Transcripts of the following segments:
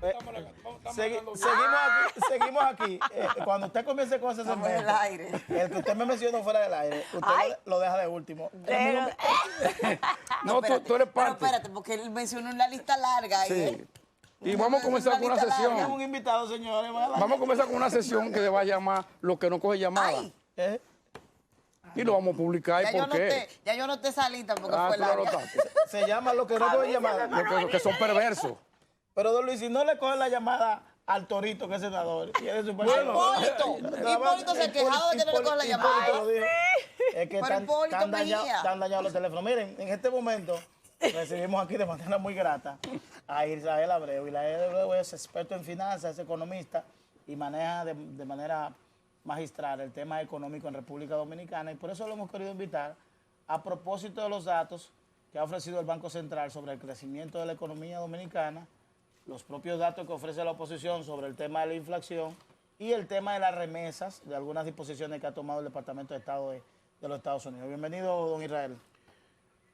Eh, seguimos aquí. Cuando usted comience con ese segmento, el que usted me mencionó fuera del aire, usted lo deja de último. No, tú eres parte. Pero espérate, porque él mencionó una lista larga. Sí. Y vamos a comenzar con una sesión. Es un invitado, señores. Vamos a comenzar con una sesión que se va a llamar Lo que no coge llamada. Y lo vamos a publicar. ¿Por qué? Ya yo no te salita porque fue claro, larga. Se llama Lo que no coge llamada. Los que son perversos. Pero, don Luis, si no le coge la llamada al Torito, que es senador, y es Hipólito se ha quejado de que no le coge la llamada. Es que están dañados los teléfonos. Miren, en este momento recibimos aquí de manera muy grata a Israel Abreu. Israel Abreu es experto en finanzas, es economista y maneja de manera magistral el tema económico en República Dominicana, y por eso lo hemos querido invitar a propósito de los datos que ha ofrecido el Banco Central sobre el crecimiento de la economía dominicana, los propios datos que ofrece la oposición sobre el tema de la inflación y el tema de las remesas, de algunas disposiciones que ha tomado el Departamento de Estado de los Estados Unidos. Bienvenido, don Israel.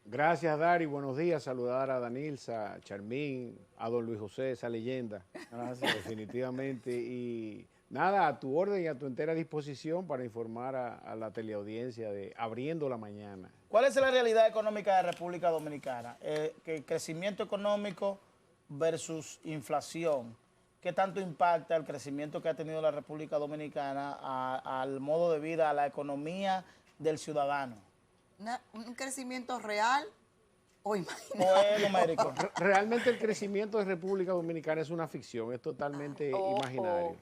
Gracias, Dari. Buenos días. Saludar a Danilza, a Charmín, a don Luis José, esa leyenda. Gracias. Definitivamente. Y nada, a tu orden y a tu entera disposición para informar a la teleaudiencia de Abriendo la Mañana. ¿Cuál es la realidad económica de República Dominicana? Que crecimiento económico versus inflación. ¿Qué tanto impacta el crecimiento que ha tenido la República Dominicana al modo de vida, a la economía del ciudadano? ¿Un crecimiento real o imaginario? ¿O es numérico? Realmente el crecimiento de República Dominicana es una ficción, es totalmente imaginario.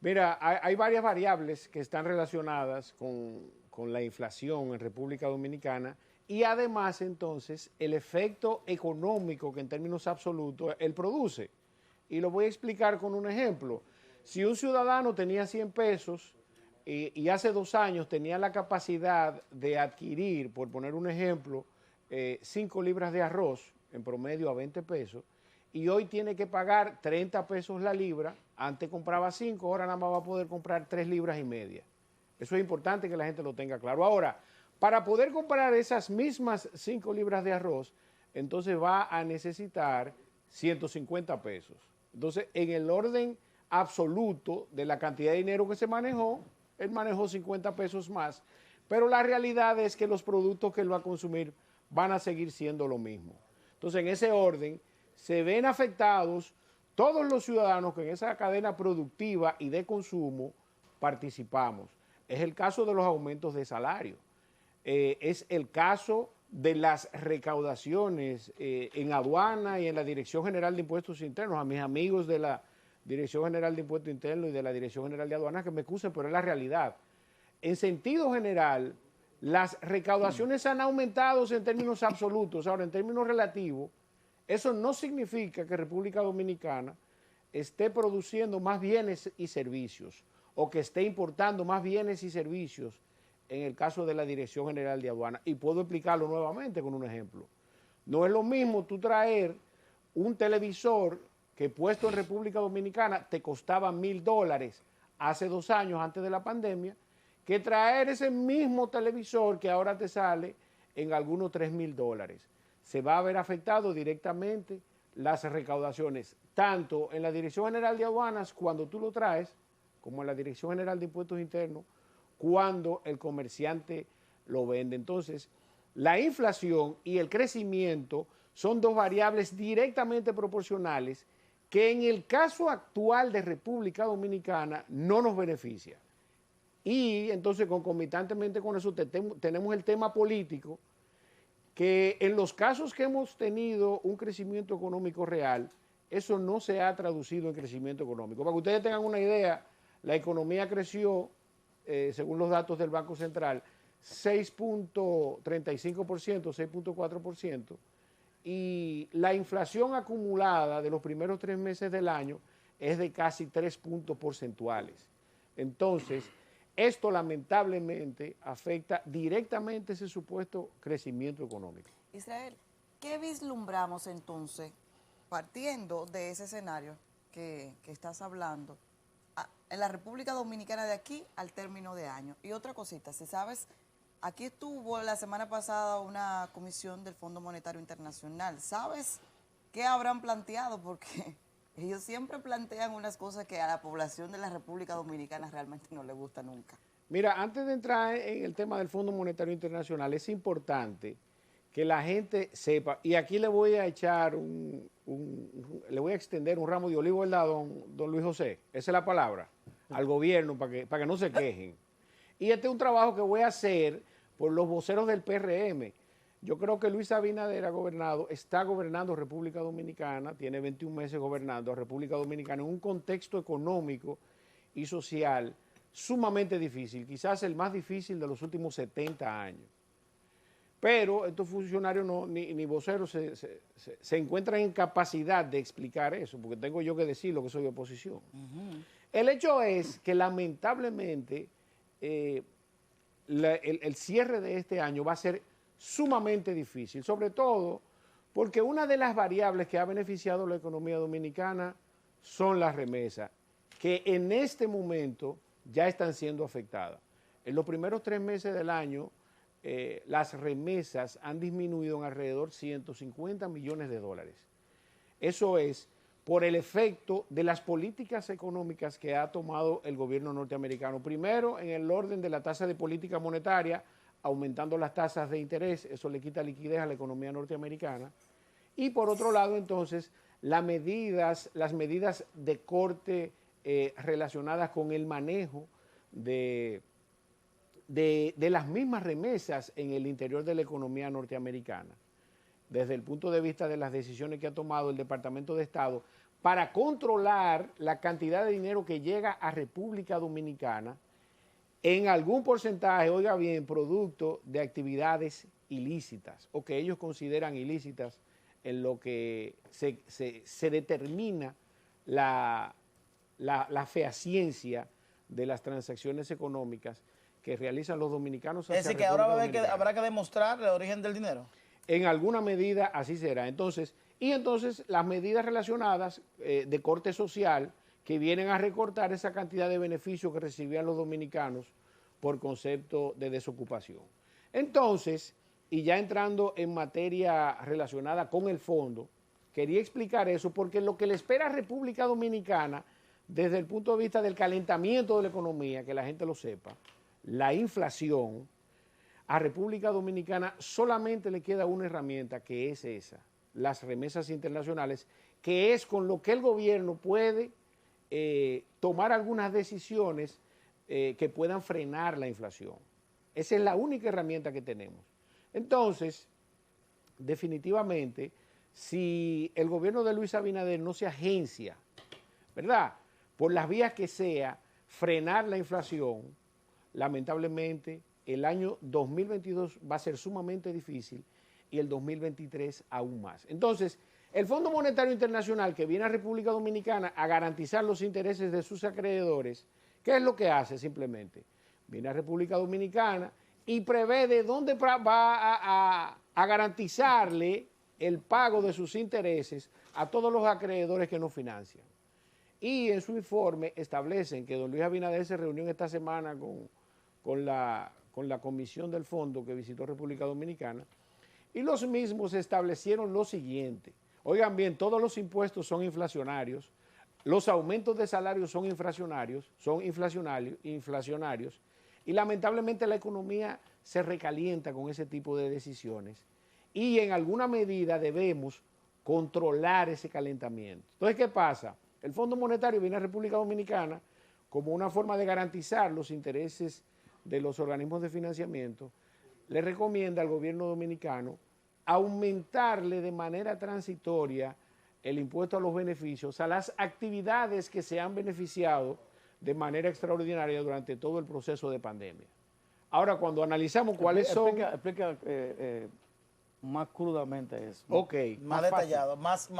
Mira, hay varias variables que están relacionadas con la inflación en República Dominicana y además entonces el efecto económico que en términos absolutos él produce. Y lo voy a explicar con un ejemplo. Si un ciudadano tenía 100 pesos y hace 2 años tenía la capacidad de adquirir, por poner un ejemplo, 5 libras de arroz en promedio a 20 pesos, y hoy tiene que pagar 30 pesos la libra, antes compraba 5, ahora nada más va a poder comprar 3 libras y media. Eso es importante que la gente lo tenga claro. Ahora, para poder comprar esas mismas 5 libras de arroz, entonces va a necesitar 150 pesos. Entonces, en el orden absoluto de la cantidad de dinero que se manejó, él manejó 50 pesos más, pero la realidad es que los productos que él va a consumir van a seguir siendo lo mismo. Entonces, en ese orden, se ven afectados todos los ciudadanos que en esa cadena productiva y de consumo participamos. Es el caso de los aumentos de salario. Es el caso de las recaudaciones en aduana y en la Dirección General de Impuestos Internos. A mis amigos de la Dirección General de Impuestos Internos y de la Dirección General de Aduanas que me excusen, pero es la realidad. En sentido general, las recaudaciones han aumentado en términos absolutos. Ahora, en términos relativos, eso no significa que República Dominicana esté produciendo más bienes y servicios o que esté importando más bienes y servicios en el caso de la Dirección General de Aduanas. Y puedo explicarlo nuevamente con un ejemplo. No es lo mismo tú traer un televisor que puesto en República Dominicana te costaba $1,000 hace 2 años antes de la pandemia, que traer ese mismo televisor que ahora te sale en algunos $3,000. Se va a ver afectado directamente las recaudaciones, tanto en la Dirección General de Aduanas cuando tú lo traes, como en la Dirección General de Impuestos Internos cuando el comerciante lo vende. Entonces, la inflación y el crecimiento son 2 variables directamente proporcionales que en el caso actual de República Dominicana no nos beneficia. Y entonces, concomitantemente con eso, tenemos el tema político, que en los casos que hemos tenido un crecimiento económico real, eso no se ha traducido en crecimiento económico. Para que ustedes tengan una idea, la economía creció, según los datos del Banco Central, 6.35%, 6.4%, y la inflación acumulada de los primeros 3 meses del año es de casi 3 puntos porcentuales. Entonces, esto lamentablemente afecta directamente ese supuesto crecimiento económico. Israel, ¿qué vislumbramos entonces, partiendo de ese escenario que estás hablando, en la República Dominicana de aquí al término de año? Y otra cosita, si sabes, aquí estuvo la semana pasada una comisión del Fondo Monetario Internacional. ¿Sabes qué habrán planteado? Porque Ellos siempre plantean unas cosas que a la población de la República Dominicana realmente no le gusta nunca. Mira, antes de entrar en el tema del Fondo Monetario Internacional, es importante que la gente sepa, y aquí le voy a echar le voy a extender un ramo de olivo, ¿verdad, don Luis José? Esa es la palabra, al gobierno, para que no se quejen. Y este es un trabajo que voy a hacer por los voceros del PRM. Yo creo que Luis Abinader está gobernando República Dominicana, tiene 21 meses gobernando a República Dominicana en un contexto económico y social sumamente difícil, quizás el más difícil de los últimos 70 años. Pero estos funcionarios ni voceros se encuentran en capacidad de explicar eso, porque tengo yo que decirlo que soy oposición. El hecho es que lamentablemente el cierre de este año va a ser sumamente difícil, sobre todo porque una de las variables que ha beneficiado la economía dominicana son las remesas, que en este momento ya están siendo afectadas. En los primeros 3 meses del año, las remesas han disminuido en alrededor de 150 millones de dólares. Eso es por el efecto de las políticas económicas que ha tomado el gobierno norteamericano. Primero, en el orden de la tasa de política monetaria, aumentando las tasas de interés, eso le quita liquidez a la economía norteamericana. Y por otro lado, entonces, las medidas de corte relacionadas con el manejo de las mismas remesas en el interior de la economía norteamericana, desde el punto de vista de las decisiones que ha tomado el Departamento de Estado para controlar la cantidad de dinero que llega a República Dominicana en algún porcentaje, oiga bien, producto de actividades ilícitas o que ellos consideran ilícitas en lo que se determina la fehaciencia de las transacciones económicas que realizan los dominicanos. Es decir, que ahora habrá que demostrar el origen del dinero. En alguna medida así será. Entonces las medidas relacionadas de corte social que vienen a recortar esa cantidad de beneficios que recibían los dominicanos por concepto de desocupación. Entonces, y ya entrando en materia relacionada con el fondo, quería explicar eso porque lo que le espera a República Dominicana desde el punto de vista del calentamiento de la economía, que la gente lo sepa, la inflación, a República Dominicana solamente le queda una herramienta, que es esa, las remesas internacionales, que es con lo que el gobierno puede tomar algunas decisiones que puedan frenar la inflación. Esa es la única herramienta que tenemos. Entonces, definitivamente, si el gobierno de Luis Abinader no se agencia, ¿verdad?, por las vías que sea, frenar la inflación, lamentablemente el año 2022 va a ser sumamente difícil y el 2023 aún más. Entonces, el Fondo Monetario Internacional, que viene a República Dominicana a garantizar los intereses de sus acreedores, ¿qué es lo que hace simplemente? Viene a República Dominicana y prevé de dónde va a garantizarle el pago de sus intereses a todos los acreedores que nos financian. Y en su informe establecen que don Luis Abinader se reunió esta semana con la comisión del fondo que visitó República Dominicana y los mismos establecieron lo siguiente. Oigan bien, todos los impuestos son inflacionarios, los aumentos de salarios son inflacionarios y lamentablemente la economía se recalienta con ese tipo de decisiones y en alguna medida debemos controlar ese calentamiento. Entonces, ¿qué pasa? El Fondo Monetario viene a República Dominicana como una forma de garantizar los intereses de los organismos de financiamiento, le recomienda al gobierno dominicano aumentarle de manera transitoria el impuesto a los beneficios a las actividades que se han beneficiado de manera extraordinaria durante todo el proceso de pandemia. Ahora, cuando analizamos cuáles son... Explica más crudamente eso. Ok. Más detallado, más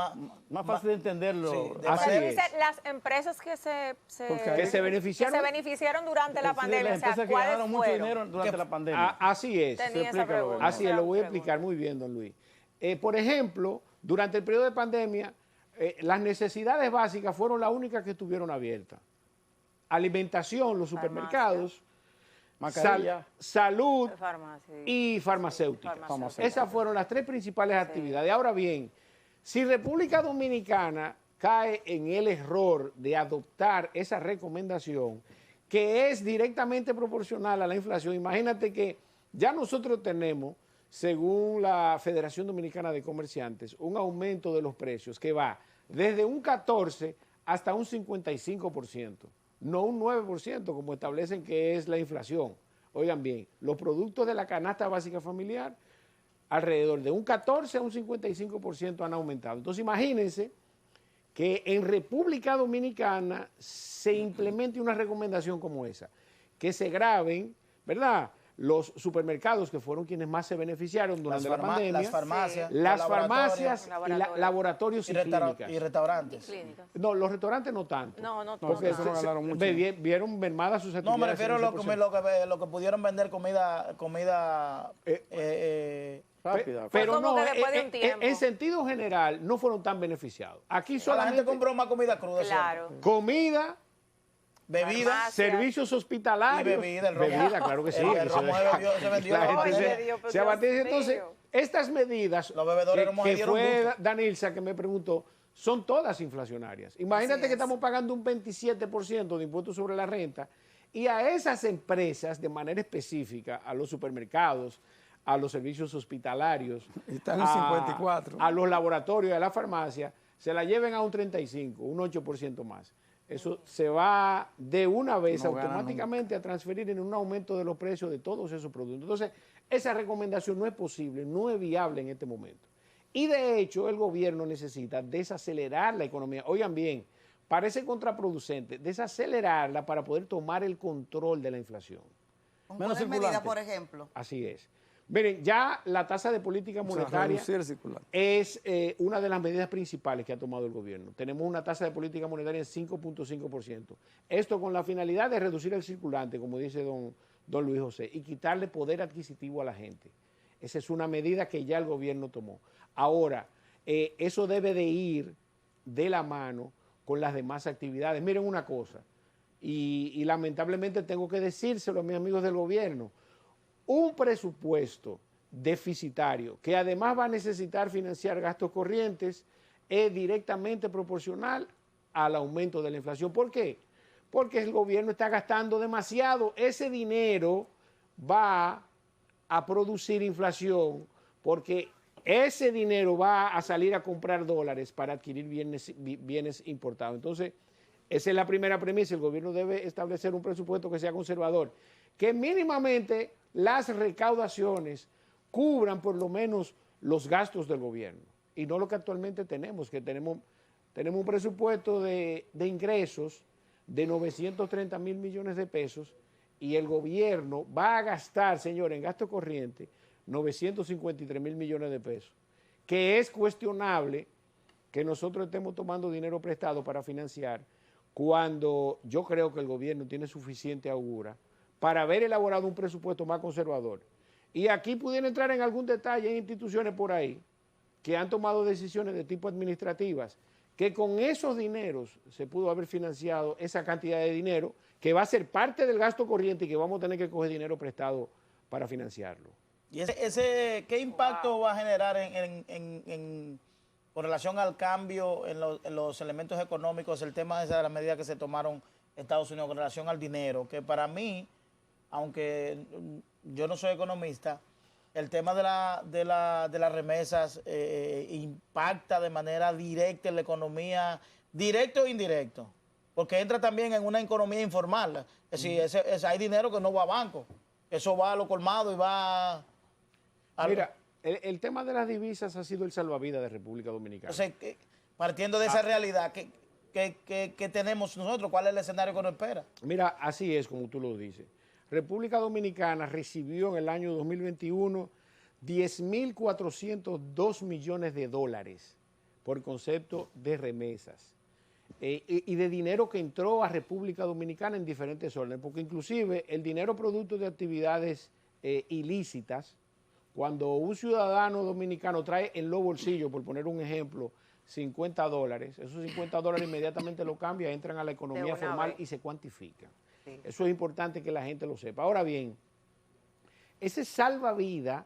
fácil de entenderlo. Sí, así Usted es. dice las empresas que se beneficiaron durante la pandemia, las empresas que ¿cuáles ganaron mucho fueron? dinero durante la pandemia. Así es. Tenía esa pregunta. Así es, lo voy a explicar muy bien, don Luis. Por ejemplo, durante el periodo de pandemia, las necesidades básicas fueron las únicas que estuvieron abiertas. Alimentación, los supermercados, salud y farmacéutica. Esas fueron las 3 principales actividades. Ahora bien, si República Dominicana cae en el error de adoptar esa recomendación que es directamente proporcional a la inflación. Imagínate que ya nosotros tenemos, según la Federación Dominicana de Comerciantes, un aumento de los precios que va desde un 14 hasta un 55%, no un 9% como establecen que es la inflación. Oigan bien, los productos de la canasta básica familiar alrededor de un 14 a un 55% han aumentado. Entonces imagínense que en República Dominicana se implemente una recomendación como esa, que se graben, ¿verdad?, los supermercados, que fueron quienes más se beneficiaron durante la pandemia, las farmacias, y laboratorios y clínicas. Y restaurantes. No, los restaurantes no tanto. No, porque eso no ganaron mucho. Vieron mermadas sus actividades. No, me refiero a lo que pudieron vender comida Rápida. Pero como no, que después de un tiempo. en sentido general, no fueron tan beneficiados. Aquí la solamente gente compró más comida cruda. Claro. comida, Bebida. Farmacia. servicios hospitalarios. Y bebida, el romo. Bebida, claro que sí. El romo se vendió. La gente Oye, se Dios, pero abastece. Dios Entonces, mío. estas medidas Los bebedores que dieron fue gusto. Danilza que me preguntó, son todas inflacionarias. Imagínate Así que es. estamos pagando un 27% de impuestos sobre la renta y a esas empresas, de manera específica, a los supermercados, a los servicios hospitalarios, Están en 54. a los laboratorios y a la farmacia, se la lleven a un 35, un 8% más. Eso se va de una vez No gana automáticamente a transferir en un aumento de los precios de todos esos productos. Entonces, esa recomendación no es posible, no es viable en este momento. Y de hecho, el gobierno necesita desacelerar la economía. Oigan bien, parece contraproducente, desacelerarla para poder tomar el control de la inflación. ¿Con Menos cuáles medidas, circulante. por ejemplo? Así es. Miren, ya la tasa de política O sea, monetaria reducir el circulante. es una de las medidas principales que ha tomado el gobierno. Tenemos una tasa de política monetaria en 5.5%. Esto con la finalidad de reducir el circulante, como dice don Luis José, y quitarle poder adquisitivo a la gente. Esa es una medida que ya el gobierno tomó. Ahora, eso debe de ir de la mano con las demás actividades. Miren una cosa, y lamentablemente tengo que decírselo a mis amigos del gobierno, un presupuesto deficitario que además va a necesitar financiar gastos corrientes es directamente proporcional al aumento de la inflación. ¿Por qué? Porque el gobierno está gastando demasiado. Ese dinero va a producir inflación porque ese dinero va a salir a comprar dólares para adquirir bienes importados. Entonces, esa es la primera premisa. El gobierno debe establecer un presupuesto que sea conservador, que mínimamente las recaudaciones cubran por lo menos los gastos del gobierno y no lo que actualmente tenemos, que tenemos un presupuesto de ingresos de 930 mil millones de pesos y el gobierno va a gastar, señores, en gasto corriente 953 mil millones de pesos, que es cuestionable que nosotros estemos tomando dinero prestado para financiar cuando yo creo que el gobierno tiene suficiente agura para haber elaborado un presupuesto más conservador. Y aquí pudiera entrar en algún detalle en instituciones por ahí que han tomado decisiones de tipo administrativas, que con esos dineros se pudo haber financiado esa cantidad de dinero que va a ser parte del gasto corriente y que vamos a tener que coger dinero prestado para financiarlo. ¿Y qué impacto va a generar con relación al cambio en los elementos económicos, el tema de las medidas que se tomaron en Estados Unidos con relación al dinero? Que para mí, aunque yo no soy economista, el tema de las remesas impacta de manera directa en la economía, directo o indirecto, porque entra también en una economía informal. Es decir, hay dinero que no va a banco, eso va a lo colmado y va a... Mira, el tema de las divisas ha sido el salvavidas de República Dominicana. Entonces, partiendo de esa realidad, ¿qué tenemos nosotros? ¿Cuál es el escenario que nos espera? Mira, así es como tú lo dices. República Dominicana recibió en el año 2021 10.402 millones de dólares por concepto de remesas y de dinero que entró a República Dominicana en diferentes órdenes, porque inclusive el dinero producto de actividades ilícitas, cuando un ciudadano dominicano trae en los bolsillos, por poner un ejemplo, $50, esos $50 inmediatamente lo cambia, entran a la economía formal y se cuantifican. Sí. Eso es importante que la gente lo sepa. Ahora bien, ese salvavidas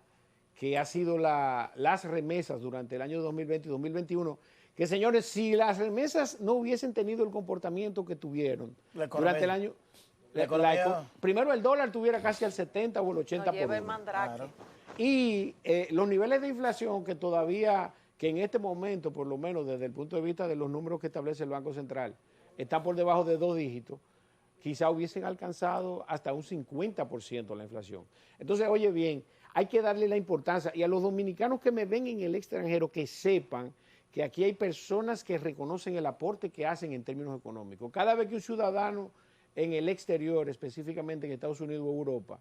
que ha sido las remesas durante el año 2020 y 2021, que, señores, si las remesas no hubiesen tenido el comportamiento que tuvieron durante el año, primero el dólar tuviera casi al 70 o el 80 por uno. Claro. Y los niveles de inflación que todavía, que en este momento, por lo menos desde el punto de vista de los números que establece el Banco Central, está por debajo de 2 dígitos, quizá hubiesen alcanzado hasta un 50% la inflación. Entonces, oye bien, hay que darle la importancia, y a los dominicanos que me ven en el extranjero, que sepan que aquí hay personas que reconocen el aporte que hacen en términos económicos. Cada vez que un ciudadano en el exterior, específicamente en Estados Unidos o Europa,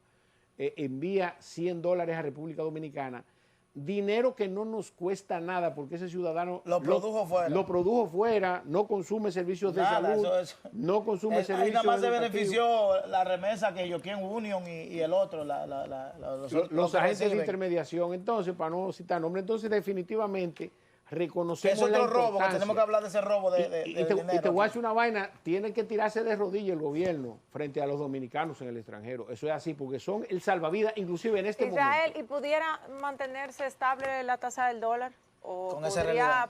envía $100 a República Dominicana, dinero que no nos cuesta nada porque ese ciudadano lo produjo fuera, no consume servicios de salud, no consume servicios ahí nada más se benefició la remesa que Joaquín Union y el otro, los agentes de intermediación. Entonces, para no citar nombres, entonces definitivamente reconocemos es la otro robo, importancia. que tenemos que hablar de ese robo y te voy a decir una vaina, tiene que tirarse de rodillas el gobierno frente a los dominicanos en el extranjero. Eso es así, porque son el salvavidas, inclusive en este Israel, momento. ¿y pudiera mantenerse estable la tasa del dólar? ¿O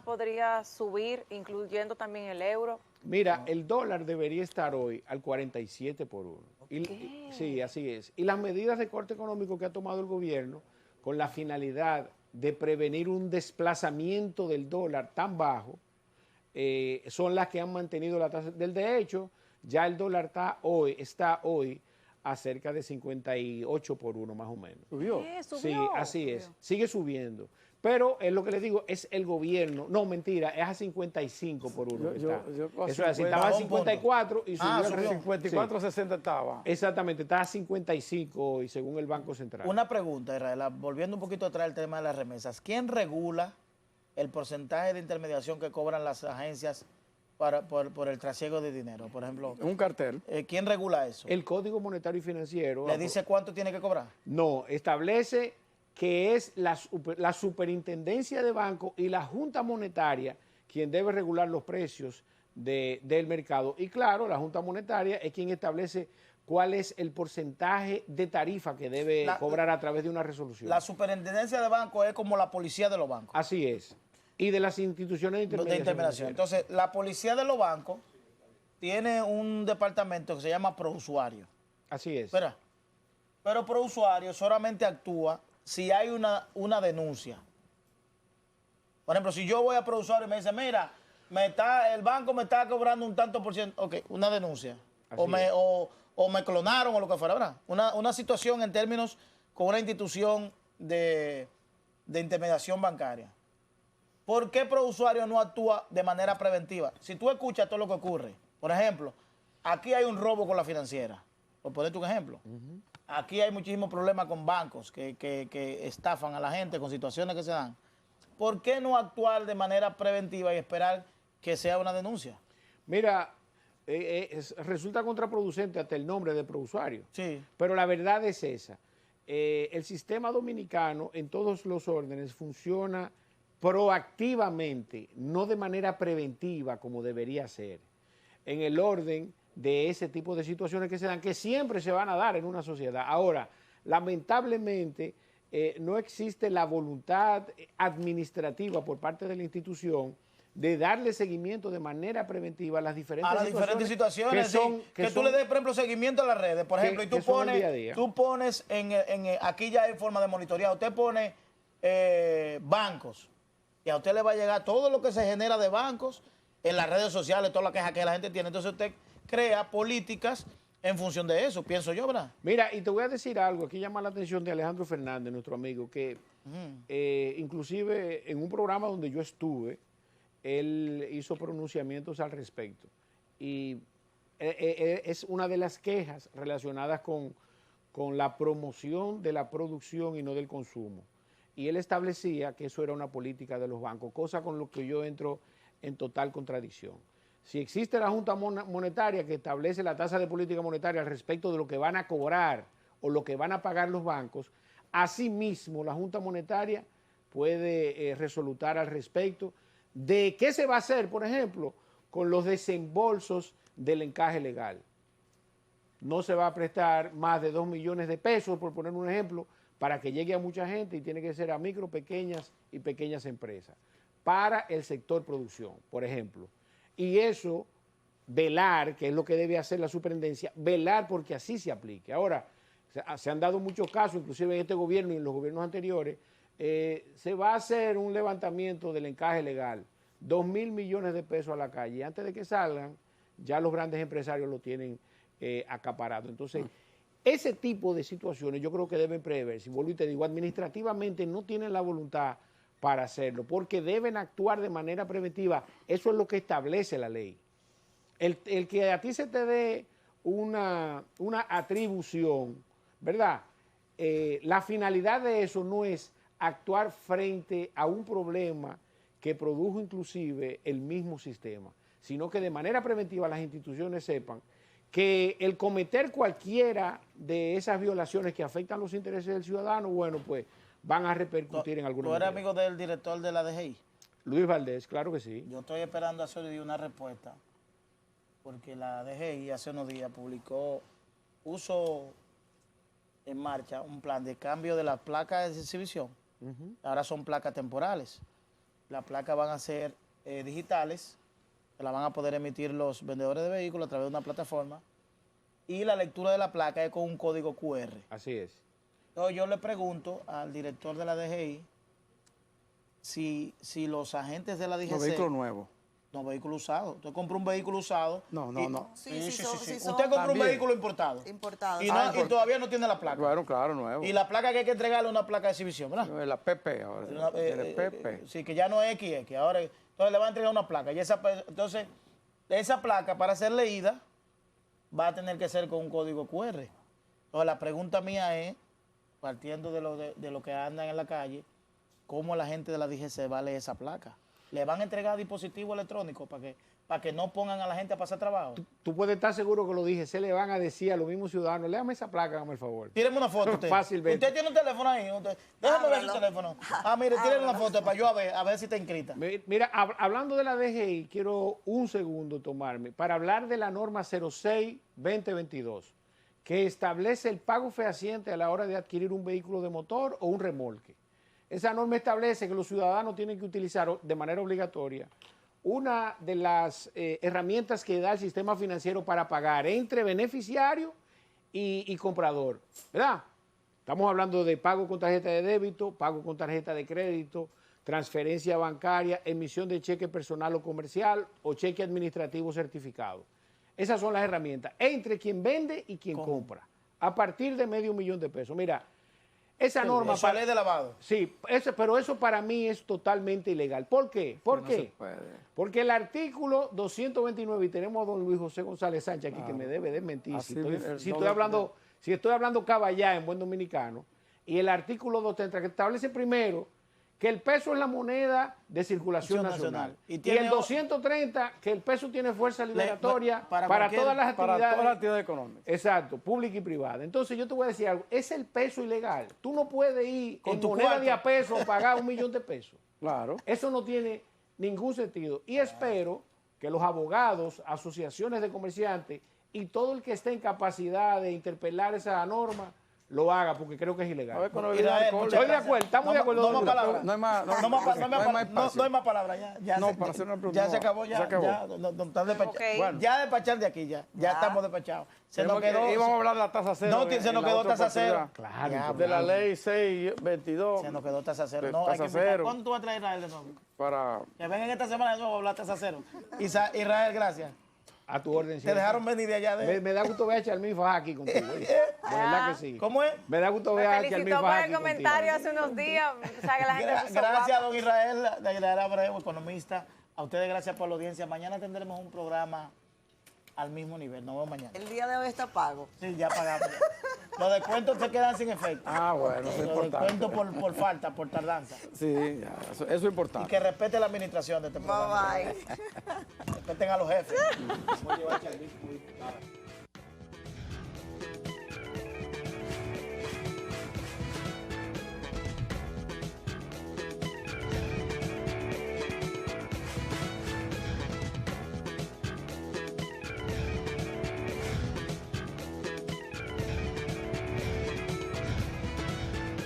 podría subir, incluyendo también el euro? Mira, el dólar debería estar hoy al 47 por 1. Sí, así es. Y las medidas de corte económico que ha tomado el gobierno con la finalidad de prevenir un desplazamiento del dólar tan bajo, son las que han mantenido la tasa. De hecho, ya el dólar está hoy a cerca de 58 por 1 más o menos. ¿Subió? ¿Subió? Sí, así es. Sigue subiendo. Pero es lo que le digo, es el gobierno. No, mentira, es a 55 por 1. Eso es así, estaba a 54 y subió a 54, 60 estaba. Exactamente, está a 55 hoy, según el Banco Central. Una pregunta, Israel, volviendo un poquito atrás al tema de las remesas. ¿Quién regula el porcentaje de intermediación que cobran las agencias por el trasiego de dinero? Por ejemplo, un cartel. ¿Quién regula eso? El Código Monetario y Financiero. ¿Le dice cuánto tiene que cobrar? No, establece que es la Superintendencia de Banco y la Junta Monetaria quien debe regular los precios del mercado. Y claro, la Junta Monetaria es quien establece cuál es el porcentaje de tarifa que debe cobrar a través de una resolución. La Superintendencia de Banco es como la policía de los bancos. Así es. Y de las instituciones de intermediación. Entonces, la policía de los bancos tiene un departamento que se llama Prousuario. Así es. Espera. Pero Prousuario solamente actúa si hay una denuncia. Por ejemplo, si yo voy a Prousuario y me dice, mira, el banco me está cobrando un tanto por ciento, ok, una denuncia. O me clonaron o lo que fuera, ¿verdad? Una situación en términos con una institución de intermediación bancaria. ¿Por qué Prousuario no actúa de manera preventiva? Si tú escuchas todo lo que ocurre, por ejemplo, aquí hay un robo con la financiera, por ponerte un ejemplo. Aquí hay muchísimos problemas con bancos que estafan a la gente con situaciones que se dan. ¿Por qué no actuar de manera preventiva y esperar que sea una denuncia? Mira, resulta contraproducente hasta el nombre de Prousuario. Sí. Pero la verdad es esa. El sistema dominicano en todos los órdenes funciona proactivamente, no de manera preventiva como debería ser, en el orden de ese tipo de situaciones que se dan, que siempre se van a dar en una sociedad. Ahora, lamentablemente, no existe la voluntad administrativa por parte de la institución de darle seguimiento de manera preventiva a las diferentes situaciones. Que tú le des, por ejemplo, seguimiento a las redes, por ejemplo, y tú pones aquí ya hay forma de monitorear, usted pone bancos, y a usted le va a llegar todo lo que se genera de bancos en las redes sociales, toda la queja que la gente tiene. Entonces usted crea políticas en función de eso, pienso yo, ¿verdad? Mira, y te voy a decir algo, aquí llama la atención de Alejandro Fernández, nuestro amigo, que inclusive en un programa donde yo estuve, él hizo pronunciamientos al respecto. Y es una de las quejas relacionadas con la promoción de la producción y no del consumo. Y él establecía que eso era una política de los bancos, cosa con lo que yo entro en total contradicción. Si existe la Junta Monetaria que establece la tasa de política monetaria al respecto de lo que van a cobrar o lo que van a pagar los bancos, asimismo la Junta Monetaria puede resolutar al respecto de qué se va a hacer, por ejemplo, con los desembolsos del encaje legal. No se va a prestar más de 2 millones de pesos, por poner un ejemplo, para que llegue a mucha gente y tiene que ser a micro, pequeñas y pequeñas empresas. para el sector producción, por ejemplo. Y eso, velar, que es lo que debe hacer la superintendencia, velar porque así se aplique. Ahora, se han dado muchos casos, inclusive en este gobierno y en los gobiernos anteriores, se va a hacer un levantamiento del encaje legal, 2.000 millones de pesos a la calle. Antes de que salgan, ya los grandes empresarios lo tienen acaparado. Entonces, ese tipo de situaciones yo creo que deben preverse. Y vuelvo y te digo, administrativamente no tienen la voluntad para hacerlo, porque deben actuar de manera preventiva. Eso es lo que establece la ley. El que a ti se te dé una atribución, ¿verdad? La finalidad de eso no es actuar frente a un problema que produjo inclusive el mismo sistema, sino que de manera preventiva las instituciones sepan que el cometer cualquiera de esas violaciones que afectan los intereses del ciudadano, bueno, pues van a repercutir en alguna manera. ¿Tú eres amigo del director de la DGI? Luis Valdés, claro que sí. Yo estoy esperando a Soli una respuesta, porque la DGI hace unos días puso en marcha un plan de cambio de las placas de exhibición. Ahora son placas temporales. Las placas van a ser digitales, que la van a poder emitir los vendedores de vehículos a través de una plataforma, y la lectura de la placa es con un código QR. Así es. Entonces yo le pregunto al director de la DGI si los agentes de la DGC... Los vehículos nuevos. No, vehículo usado. Usted compra un vehículo usado. No. Sí. Usted compra un vehículo importado. Y todavía no tiene la placa. Claro, nuevo. Y la placa que hay que entregarle es una placa de exhibición, ¿verdad? La PP ahora. El PP. Sí, que ya no es XX. Ahora, entonces le va a entregar una placa. Y entonces, esa placa, para ser leída, va a tener que ser con un código QR. Entonces, la pregunta mía es, partiendo de lo que andan en la calle, ¿cómo la gente de la DGC va a leer esa placa? ¿Le van a entregar dispositivos electrónicos para que no pongan a la gente a pasar trabajo? Tú puedes estar seguro que los DGC le van a decir a los mismos ciudadanos, léame esa placa, hágame el favor. Tíreme una foto usted. Fácilmente. Usted tiene un teléfono ahí. Déjame ver su teléfono. Mire, tíreme una foto para yo a ver si está inscrita. Mira, hablando de la DGI, quiero un segundo tomarme para hablar de la norma 06-2022, que establece el pago fehaciente a la hora de adquirir un vehículo de motor o un remolque. Esa norma establece que los ciudadanos tienen que utilizar de manera obligatoria una de las herramientas que da el sistema financiero para pagar entre beneficiario y comprador, ¿verdad? Estamos hablando de pago con tarjeta de débito, pago con tarjeta de crédito, transferencia bancaria, emisión de cheque personal o comercial o cheque administrativo certificado. Esas son las herramientas entre quien vende y quien compra, a partir de $500,000 de pesos. Mira, esa norma... Esa ley de lavado. Sí, pero eso para mí es totalmente ilegal. ¿Por qué? ¿Por qué? Porque el artículo 229, y tenemos a don Luis José González Sánchez aquí que me debe desmentir. Si estoy hablando caballá en buen dominicano, y el artículo 230 que establece primero que el peso es la moneda de circulación nacional. Y el 230, que el peso tiene fuerza liberatoria para todas las actividades económicas. Exacto, pública y privada. Entonces yo te voy a decir algo, es el peso ilegal. Tú no puedes ir con tu moneda de a peso a pagar $1,000,000 de pesos. Claro. Eso no tiene ningún sentido. Y espero que los abogados, asociaciones de comerciantes y todo el que esté en capacidad de interpelar esa norma, lo haga, porque creo que es ilegal. Estoy de acuerdo, estamos de acuerdo. No más palabras. No hay más palabras. Ya para hacer una pregunta. Ya se acabó. Ya despachar de aquí, ya estamos despachados. Íbamos a hablar de la tasa cero. No, se nos quedó tasa cero. Claro. De la ley 622. Se nos quedó tasa cero. ¿Cuándo tú vas a traer a Israel de nuevo? Que vengan esta semana de nuevo a hablar tasa cero. Israel, gracias. A tu orden. Te dejaron venir de allá. Me da gusto ver a Charmín Faja aquí contigo. De verdad que sí. ¿Cómo es? Me da gusto ver a Charmín Faja aquí contigo. por el comentario hace unos días. Gracias a don Israel, de Israel Abreu, economista. A ustedes gracias por la audiencia. Mañana tendremos un programa al mismo nivel. Nos vemos mañana. El día de hoy está pago. Sí, ya pagamos. Los descuentos se quedan sin efecto. Bueno, eso es importante. Los descuentos por falta, por tardanza. Sí, eso es importante. Y que respete la administración de este programa. Bye. Respeten a los jefes.